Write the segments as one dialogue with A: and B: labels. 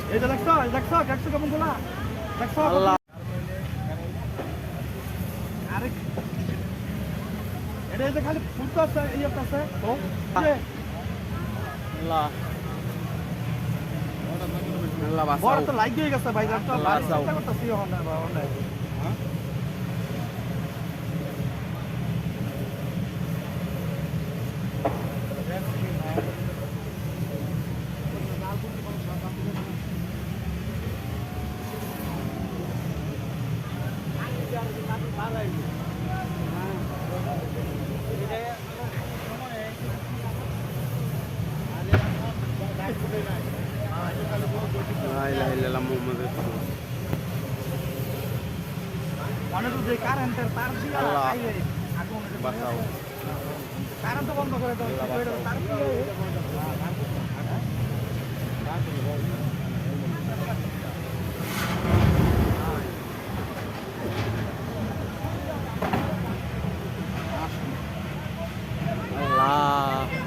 A: এই যে দেখছো দেখছো কেমন খোলা দেখছো আরে এটা এই যে খালি ফুলতে আছে এই একটা আছে ও
B: আল্লাহ আল্লাহ বাঁচাও
A: বড় তো লাইক দিয়ে গেছে ভাই রাস্তা বাঁচাও করতেছি হন না হ্যাঁ
B: লা ইলাহা ইল্লাল্লাহ মুহাম্মাদুর রাসূলুল্লাহ
A: অনেক যে কারেন্টের তার দিয়ে
B: আল্লাহ
A: আইলে আগুন
B: বাঁচাও
A: কারেন্ট বন্ধ করে দাও তার দিয়ে
B: আল্লাহ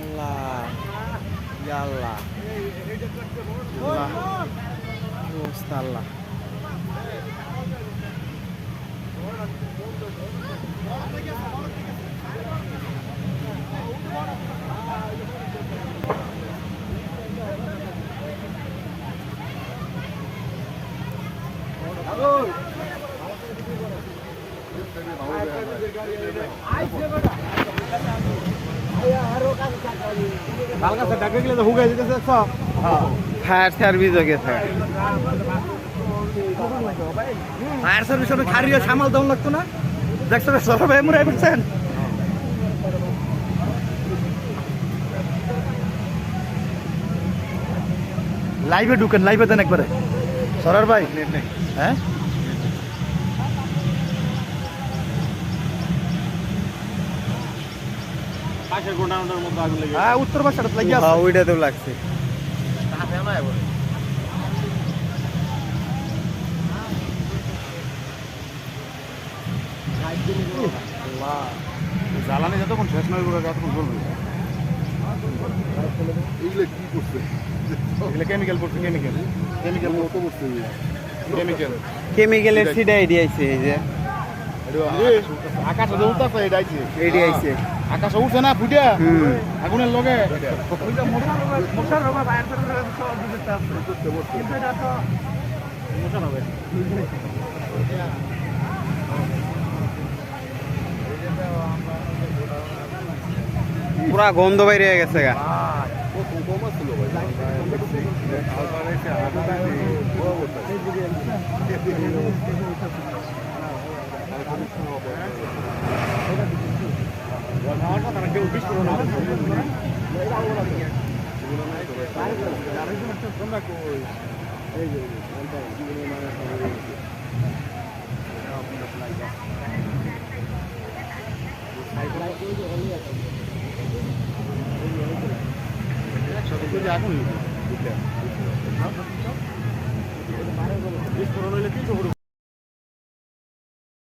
B: আল্লাহ ইয়া আল্লাহ আল্লাহ অবস্থা আল্লাহ
A: হালকা সে ডাকে গেলে তো হুগাই যেতেছে সব
B: ফায়ার সার্ভিস হয়ে গেছে
A: ফায়ার সার্ভিস আমি খারিয়ে সামাল দেওয়া লাগতো না দেখছো সর ভাই মুরাই বলছেন লাইভে ঢুকেন লাইভে দেন একবারে সরার ভাই হ্যাঁ হ্যাঁ উত্তর বাসাটা লাগিয়ে আছে
B: ওইটাতেও লাগছে
A: জ্বালানি যতক্ষণ শেষ নয় ততক্ষণ চলবে
C: এগুলো কি করছে
A: এগুলো কেমিক্যাল পড়ছে কেমিক্যাল
C: কত করছে
B: কেমিক্যালের সিডা আইডিয়া আইছে এই যে
A: আকাশে উঠতেছে এটা আইছে
B: আইডিয়া আইছে
A: আকাশে উঠছে না ফুটে
B: হুম
A: আগুনের লগে মশার হবে বাইরে কিন্তু এটা তো মশার হবে
B: পুরা গন্ধ বাইরে হয়ে গেছে গা
C: কম ছিল ভাই
A: এখন